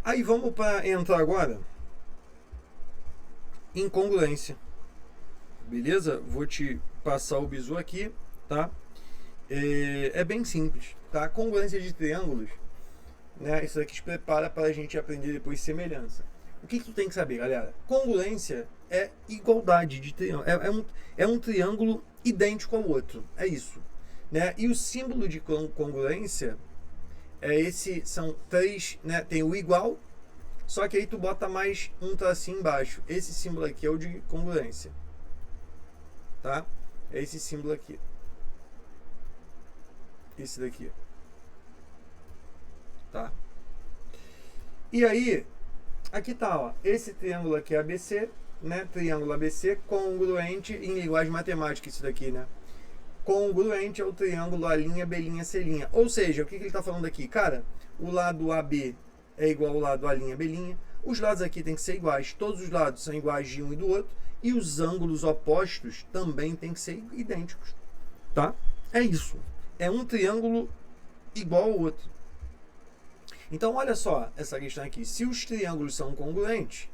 Aí vamos para entrar agora em congruência. Beleza? Vou te passar o bizu aqui, tá? É bem simples, tá? Congruência de triângulos, né? Isso aqui te prepara para a gente aprender depois semelhança. O que tu tem que saber, galera? Congruência é igualdade de triângulo. É um triângulo idêntico ao outro. É isso, né? E o símbolo de congruência é esse, são três, né? Tem o igual, só que aí tu bota mais um tracinho embaixo. Esse símbolo aqui é o de congruência, tá? É esse símbolo aqui. Esse daqui, tá? E aí, aqui tá, ó. Esse triângulo aqui é ABC, né? Triângulo ABC congruente em linguagem matemática, isso daqui, né? Congruente é o triângulo A', B', C'. Ou seja, o que ele está falando aqui? Cara, o lado AB é igual ao lado A', B'. Os lados aqui têm que ser iguais. Todos os lados são iguais de um e do outro. E os ângulos opostos também têm que ser idênticos. Tá? É isso. É um triângulo igual ao outro. Então, olha só essa questão aqui. Se os triângulos são congruentes,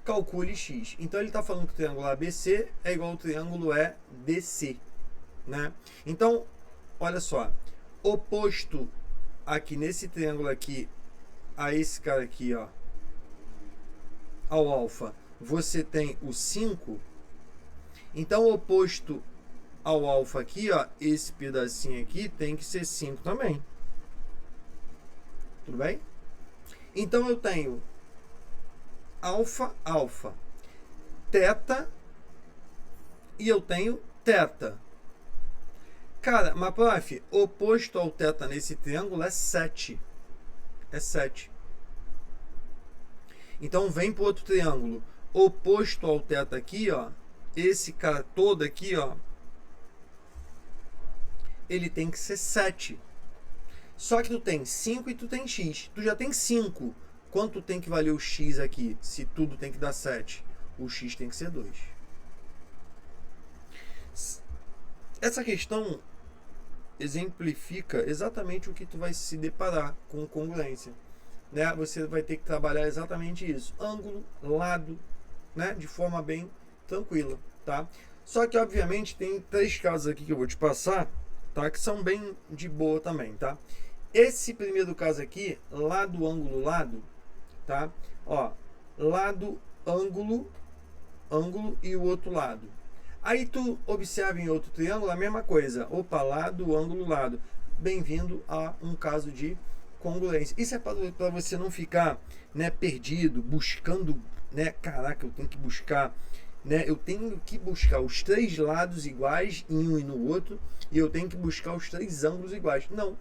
calcule x. Então, ele está falando que o triângulo ABC é igual ao triângulo EDC. Né? Então, olha só, oposto aqui nesse triângulo aqui a esse cara aqui, ó, ao alfa, você tem o 5. Então, oposto ao alfa aqui, ó, esse pedacinho aqui tem que ser 5 também. Tudo bem? Então, eu tenho alfa, alfa, teta e eu tenho teta. Cara, mas prof, oposto ao teta nesse triângulo é 7. É 7. Então vem para o outro triângulo. Oposto ao teta aqui, ó. Esse cara todo aqui, ó. Ele tem que ser 7. Só que tu tem 5 e tu tem x. Tu já tem 5. Quanto tem que valer o x aqui? Se tudo tem que dar 7. O x tem que ser 2. Essa questão exemplifica exatamente o que tu vai se deparar com congruência, né? Você vai ter que trabalhar exatamente isso, ângulo, lado, né? De forma bem tranquila, tá? Só que obviamente tem 3 casos aqui que eu vou te passar, tá? Que são bem de boa também, tá? Esse primeiro caso aqui, lado, ângulo, lado, tá? Ó, lado, ângulo, ângulo e o outro lado. Aí tu observa em outro triângulo a mesma coisa. Opa, lado, ângulo, lado. Bem-vindo a um caso de congruência. Isso é para você não ficar, né, perdido, buscando, né? Caraca, eu tenho que buscar, né? Eu tenho que buscar os 3 lados iguais em um e no outro. E eu tenho que buscar os 3 ângulos iguais. Não.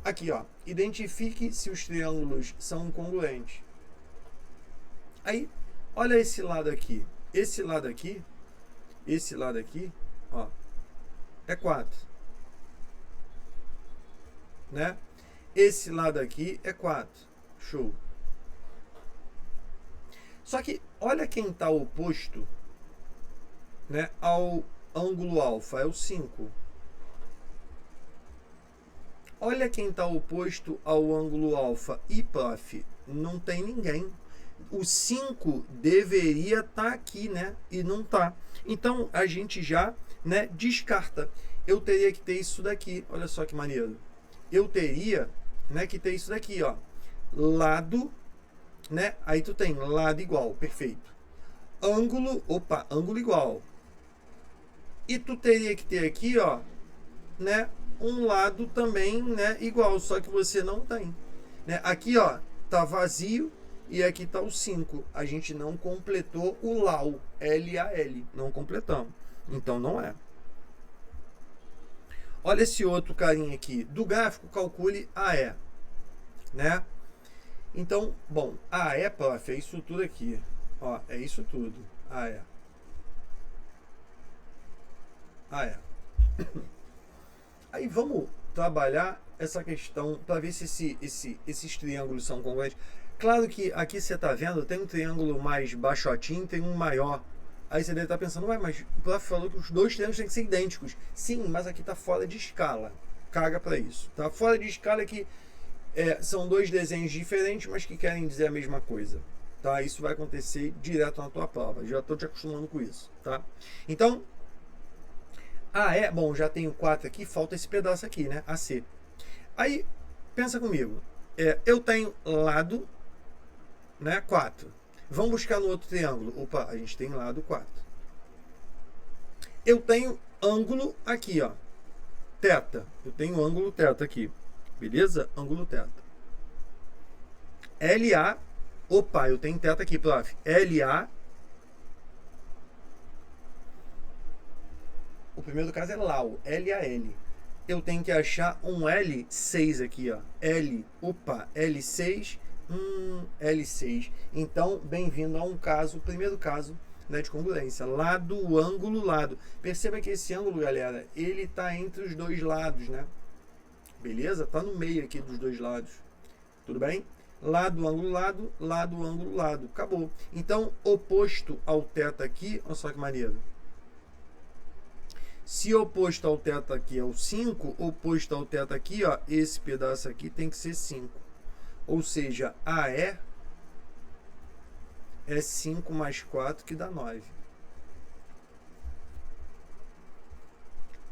Aqui, ó. Identifique se os triângulos são congruentes. Aí, olha esse lado aqui. Esse lado aqui, ó, é 4, né? Esse lado aqui é 4, show. Só que olha quem está oposto, né, ao ângulo alfa, é o 5. Olha quem está oposto ao ângulo alfa e prof, não tem ninguém. O 5 deveria estar aqui, né? E não está. Então, a gente já, né, descarta. Eu teria que ter isso daqui. Olha só que maneiro. Eu teria, né, que ter isso daqui, ó. Lado, né? Aí tu tem lado igual, perfeito. Ângulo, opa, ângulo igual. E tu teria que ter aqui, ó, né, um lado também, né, igual, só que você não tem. Né? Aqui, ó, tá vazio. E aqui está o 5. A gente não completou o LAL. L-A-L. Não completamos. Então não é. Olha esse outro carinha aqui. Do gráfico, calcule AE. Né? Então, bom, AE, prof, é isso tudo aqui. Ó, é isso tudo. AE. AE. Aí vamos trabalhar essa questão para ver se esses triângulos são congruentes. Claro que aqui você está vendo, tem um triângulo mais baixotinho, tem um maior. Aí você deve estar pensando, ué, mas o prof falou que os 2 triângulos têm que ser idênticos. Sim, mas aqui está fora de escala. Caga para isso. Tá fora de escala é que São dois desenhos diferentes, mas que querem dizer a mesma coisa. Tá? Isso vai acontecer direto na tua prova. Já estou te acostumando com isso. Tá? Então, bom, já tenho 4 aqui, falta esse pedaço aqui, né? AC. Aí, pensa comigo. Eu tenho lado, né? 4. Vamos buscar no outro triângulo. Opa, a gente tem lado 4. Eu tenho ângulo aqui, ó. Teta. Eu tenho ângulo teta aqui. Beleza? Ângulo teta. LA. Opa, eu tenho teta aqui, prof. LA. O primeiro caso é LAU. LAL. Eu tenho que achar um L6 aqui, ó. Opa, L6. L6. Então, bem-vindo a um caso, primeiro caso, né, de congruência. Lado, ângulo, lado. Perceba que esse ângulo, galera, ele está entre os dois lados, né? Beleza? Tá no meio aqui dos dois lados. Tudo bem? Lado, ângulo, lado, lado, ângulo, lado. Acabou. Então, oposto ao teta aqui, olha só que maneiro. Se oposto ao teta aqui é o 5, oposto ao teta aqui, ó, esse pedaço aqui tem que ser 5. Ou seja, AE é 5 mais 4 que dá 9.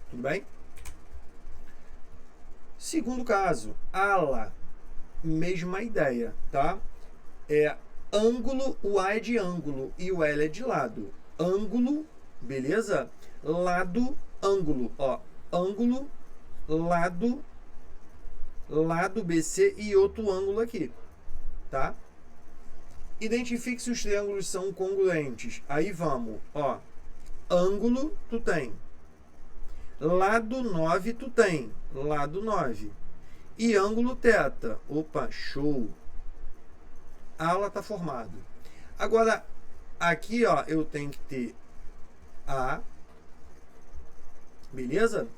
Tudo bem? Segundo caso, ALA, mesma ideia, tá? Ângulo, o A é de ângulo e o L é de lado. Ângulo, beleza? Lado, ângulo, ó. Ângulo, lado, lado BC e outro ângulo aqui, tá? Identifique se os triângulos são congruentes. Aí vamos, ó. Ângulo, tu tem. Lado 9, tu tem. Lado 9. E ângulo teta. Opa, show. Ala tá formado. Agora, aqui, ó, eu tenho que ter A. Beleza?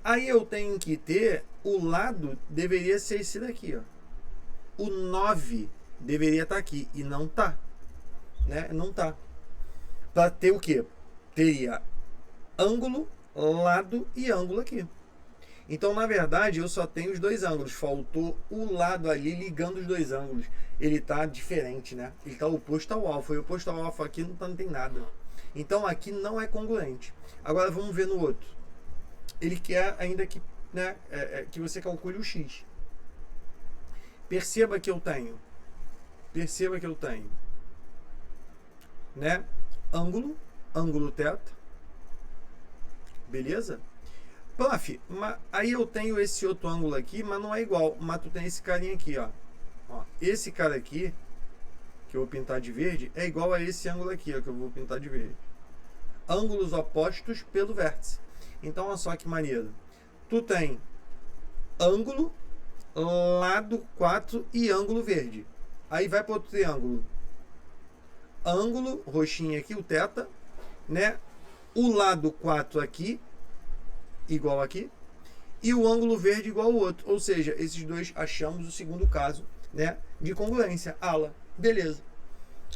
Aí eu tenho que ter, o lado deveria ser esse daqui, ó. O 9 deveria estar aqui e não tá, né? Não tá. Para ter o quê? Teria ângulo, lado e ângulo aqui. Então, na verdade, eu só tenho os dois ângulos. Faltou o lado ali ligando os dois ângulos. Ele tá diferente, né? Ele tá oposto ao alfa. E oposto ao alfa aqui não tem nada. Então, aqui não é congruente. Agora, vamos ver no outro. Ele quer ainda que, né, que você calcule o x. Perceba que eu tenho, né, ângulo teta, beleza? Prof, aí eu tenho esse outro ângulo aqui, mas não é igual, mas tu tem esse carinha aqui, ó. Esse cara aqui, que eu vou pintar de verde, é igual a esse ângulo aqui, ó, que eu vou pintar de verde. Ângulos opostos pelo vértice. Então, olha só que maneiro. Tu tem ângulo, lado 4 e ângulo verde. Aí vai para outro triângulo. Ângulo, roxinho aqui, o teta, né? O lado 4 aqui, igual aqui. E o ângulo verde igual ao outro. Ou seja, esses dois achamos o segundo caso, né, de congruência. Ala, beleza.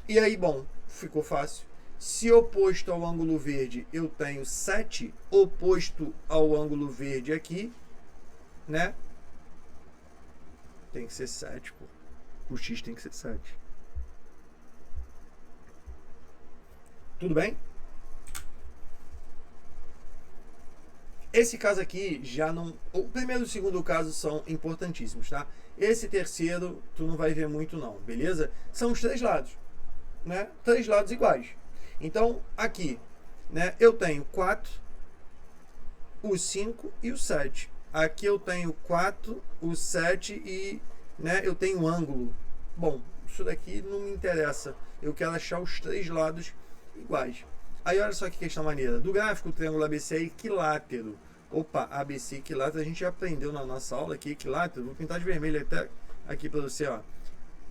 E aí, bom, ficou fácil. Se oposto ao ângulo verde eu tenho 7, oposto ao ângulo verde aqui, né? Tem que ser 7, pô. O x tem que ser 7. Tudo bem? Esse caso aqui já não... O primeiro e o segundo caso são importantíssimos, tá? Esse terceiro tu não vai ver muito não, beleza? São os três lados, né? Três lados iguais. Então, aqui, né, eu tenho 4, o 5 e o 7. Aqui eu tenho 4, o 7 e, né, eu tenho um ângulo. Bom, isso daqui não me interessa. Eu quero achar os três lados iguais. Aí, olha só que questão maneira. Do gráfico, o triângulo ABC é equilátero. Opa, ABC equilátero, a gente já aprendeu na nossa aula aqui, equilátero. Vou pintar de vermelho até aqui para você, ó.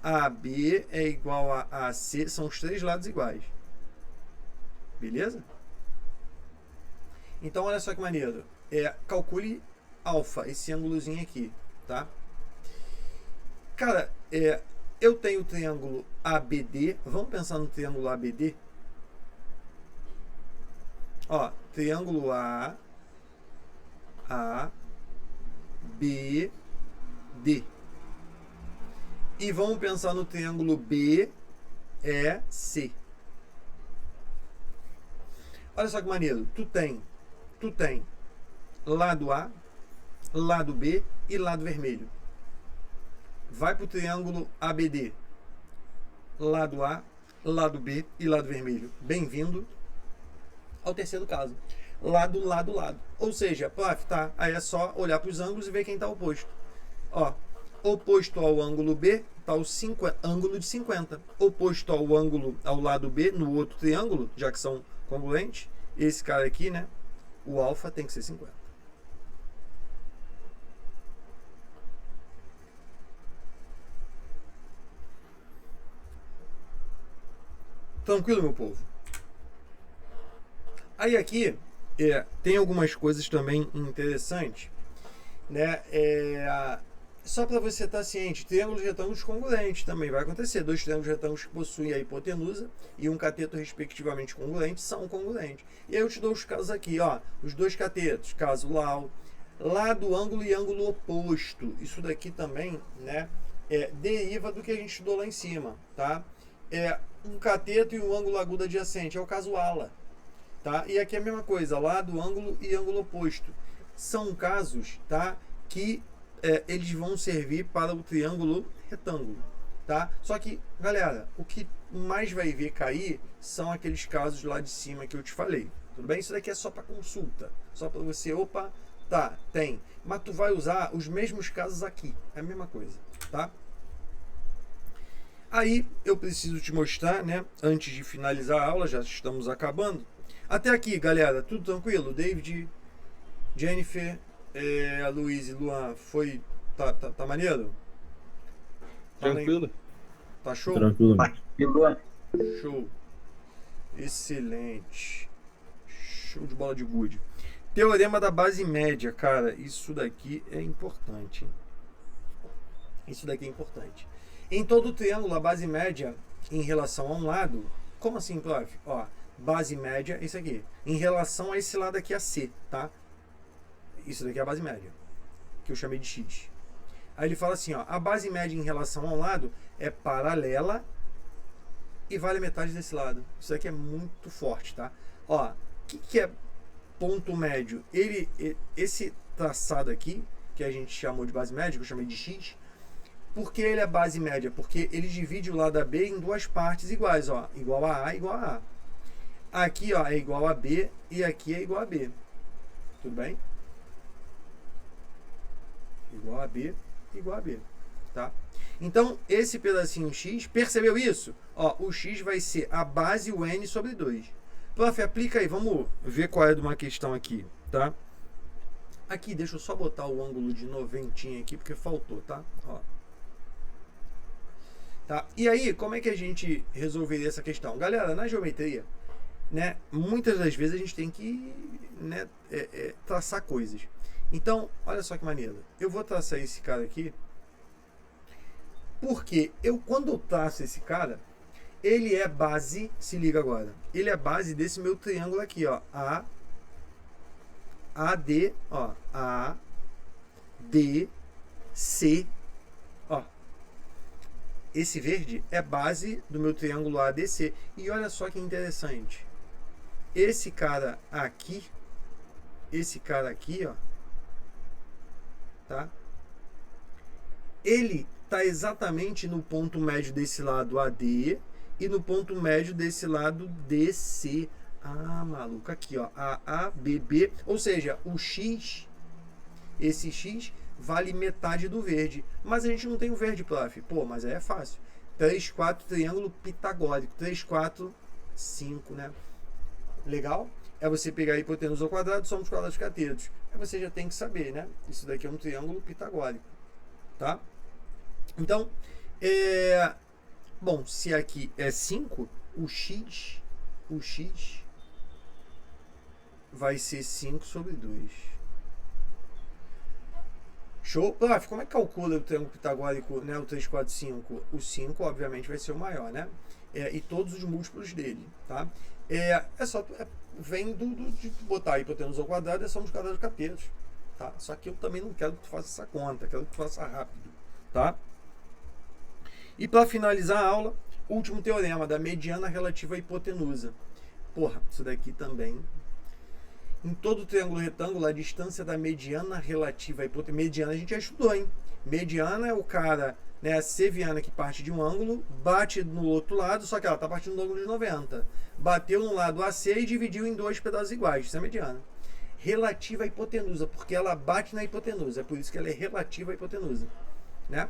AB é igual a AC, são os três lados iguais. Beleza? Então, olha só que maneiro. Calcule alfa, esse ângulozinho aqui, tá? Cara, eu tenho o triângulo ABD. Vamos pensar no triângulo ABD? Ó, triângulo A, B, D. E vamos pensar no triângulo BEC. Olha só que maneiro. Tu tem lado A, lado B e lado vermelho. Vai pro triângulo ABD. Lado A, lado B e lado vermelho. Bem-vindo ao terceiro caso. Lado, lado, lado. Ou seja, prof, tá? Aí é só olhar para os ângulos e ver quem está oposto. Ó, oposto ao ângulo B está o ângulo de 50. Oposto ao ângulo, ao lado B, no outro triângulo, já que são congruentes, esse cara aqui, né? O alfa tem que ser 50. Tranquilo, meu povo? Aí aqui tem algumas coisas também interessantes, né? Só para você estar ciente, triângulos retângulos congruentes também vai acontecer. Dois triângulos retângulos que possuem a hipotenusa e um cateto respectivamente congruente são congruentes. E aí eu te dou os casos aqui, ó, os dois catetos, caso LAU, lado, ângulo e ângulo oposto. Isso daqui também, né, deriva do que a gente estudou lá em cima, tá? Um cateto e um ângulo agudo adjacente, é o caso ALA. Tá? E aqui é a mesma coisa, lado, ângulo e ângulo oposto. São casos, tá, que eles vão servir para o triângulo retângulo. Tá? Só que, galera, o que mais vai ver cair são aqueles casos lá de cima que eu te falei. Tudo bem? Isso daqui é só para consulta. Só para você, opa, tá, tem. Mas tu vai usar os mesmos casos aqui. É a mesma coisa. Tá? Aí eu preciso te mostrar, né, antes de finalizar a aula, já estamos acabando. Até aqui, galera, tudo tranquilo? David, Jennifer, Luiz e Luan, tá maneiro? Tranquilo? Tá show? Tranquilo. Show. Excelente. Show de bola de gude. Teorema da base média, cara, isso daqui é importante. Isso daqui é importante. Em todo triângulo, a base média em relação a um lado, como assim, prof? Ó, base média, isso aqui, em relação a esse lado aqui, a C, tá? Isso daqui é a base média, que eu chamei de X. Aí ele fala assim, ó, a base média em relação a um lado é paralela e vale metade desse lado. Isso aqui é muito forte, tá? Ó, o que é ponto médio? Esse traçado aqui, que a gente chamou de base média, que eu chamei de X, por que ele é base média? Porque ele divide o lado AB em duas partes iguais, ó, igual a A, igual a A. Aqui, ó, é igual a B e aqui é igual a B. Tudo bem? Igual a B, igual a B, tá? Então, esse pedacinho X, percebeu isso? Ó, o X vai ser a base o N sobre 2. Prof, aplica aí, vamos ver qual é de uma questão aqui, tá? Aqui, deixa eu só botar o ângulo de 90 aqui, porque faltou, tá? Ó. Tá? E aí, como é que a gente resolveria essa questão? Galera, na geometria, né, muitas das vezes a gente tem que, né, traçar coisas. Então, olha só que maneiro. Eu vou traçar esse cara aqui, porque quando eu traço esse cara, ele é base, se liga agora, ele é base desse meu triângulo aqui, ó, AD, ó, ADC, ó. Esse verde é base do meu triângulo ADC. E olha só que interessante. Esse cara aqui, ó, tá? Ele tá exatamente no ponto médio desse lado AD e no ponto médio desse lado DC. Ah, maluco, aqui, ó, AABB, ou seja, o X, esse X vale metade do verde. Mas a gente não tem o verde, prof. Pô, mas aí é fácil. 3, 4, triângulo pitagórico. 3, 4, 5, né? Legal? É você pegar a hipotenusa ao quadrado, soma os quadrados catetos. Aí você já tem que saber, né? Isso daqui é um triângulo pitagórico. Tá? Então, bom, se aqui é 5, o X vai ser 5 sobre 2. Show? Prof, como é que calcula o triângulo pitagórico, né, o 3, 4, 5? O 5, obviamente, vai ser o maior, né? E todos os múltiplos dele, tá? Vem de botar a hipotenusa ao quadrado e somos quadrados catetos, tá? Só que eu também não quero que tu faça essa conta, quero que tu faça rápido, tá? E para finalizar a aula, último teorema da mediana relativa à hipotenusa. Porra, isso daqui também. Em todo triângulo retângulo, a distância da mediana relativa à hipotenusa. Mediana a gente já estudou, hein? Mediana é o cara, né, a seviana que parte de um ângulo, bate no outro lado, só que ela está partindo do ângulo de 90. Bateu no lado AC e dividiu em dois pedaços iguais. Isso é mediana. Relativa à hipotenusa, porque ela bate na hipotenusa. É por isso que ela é relativa à hipotenusa. Né?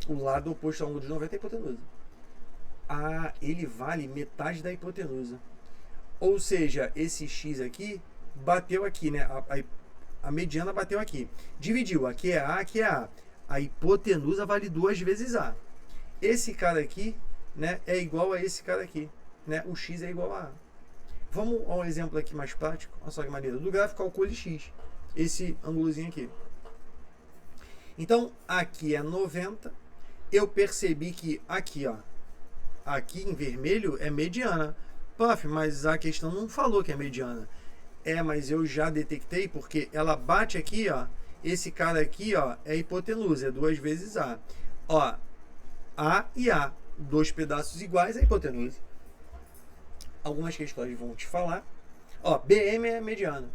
O lado oposto ao ângulo de 90 é a hipotenusa. Ah, ele vale metade da hipotenusa. Ou seja, esse x aqui bateu aqui, né? A mediana bateu aqui. Dividiu. Aqui é A, aqui é A. A hipotenusa vale 2 vezes A. Esse cara aqui, né, é igual a esse cara aqui. Né? O x é igual a A. Vamos a um exemplo aqui mais prático. Olha só que maneiro. Do gráfico, calcule x. Esse ângulozinho aqui. Então, aqui é 90. Eu percebi que aqui, ó, aqui em vermelho é mediana. Prof, mas a questão não falou que é mediana. É, mas eu já detectei porque ela bate aqui, ó. Esse cara aqui, ó, é hipotenusa, é 2 vezes A. Ó, A e A, dois pedaços iguais é hipotenusa. Algumas questões vão te falar. Ó, BM é mediana.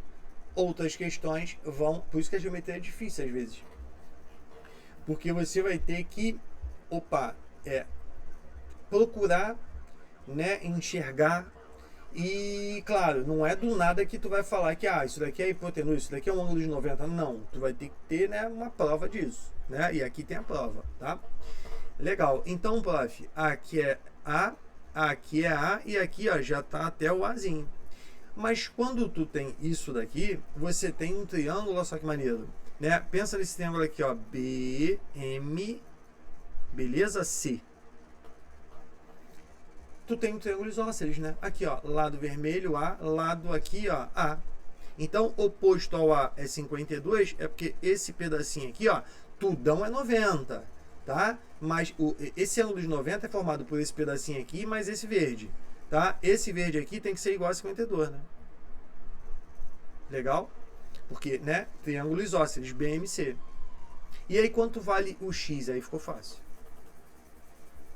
Outras questões vão... Por isso que a geometria é difícil às vezes. Porque você vai ter que, procurar, né, enxergar. E, claro, não é do nada que tu vai falar que isso daqui é hipotenusa, isso daqui é um ângulo de 90. Não, tu vai ter que ter, né, uma prova disso. Né? E aqui tem a prova, tá? Legal. Então, prof, aqui é A, aqui é A e aqui, ó, já tá até o Azinho. Mas quando tu tem isso daqui, você tem um triângulo, olha só que maneiro. Né? Pensa nesse triângulo aqui, ó, BM, beleza? C. Tu tem um triângulo isósceles, né? Aqui, ó, lado vermelho A, lado aqui, ó, A. Então, oposto ao A é 52, é porque esse pedacinho aqui, ó, tudão é 90, tá? Mas esse ângulo de 90 é formado por esse pedacinho aqui, mais esse verde, tá? Esse verde aqui tem que ser igual a 52, né? Legal? Porque, né, triângulo isósceles, BMC. E aí, quanto vale o X? Aí ficou fácil.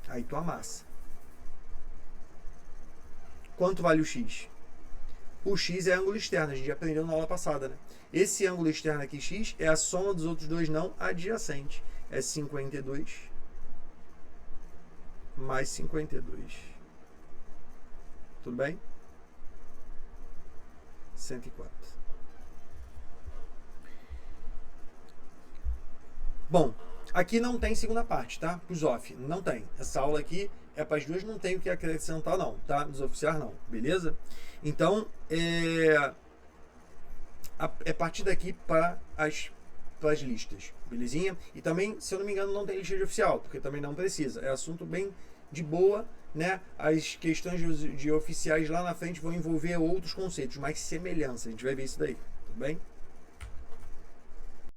Aí tu amassa. Quanto vale o X? O X é ângulo externo, a gente já aprendeu na aula passada, né? Esse ângulo externo aqui, X, é a soma dos outros dois não adjacentes. É 52 mais 52. Tudo bem? 104. Bom, aqui não tem segunda parte, tá? Para os off, não tem. Essa aula aqui é para as duas, não tem o que acrescentar não, tá? Dos oficiais não, beleza? Então, é partir daqui para as listas, belezinha? E também, se eu não me engano, não tem lista de oficial, porque também não precisa. É assunto bem de boa, né? As questões de oficiais lá na frente vão envolver outros conceitos, mais semelhança. A gente vai ver isso daí, tudo bem?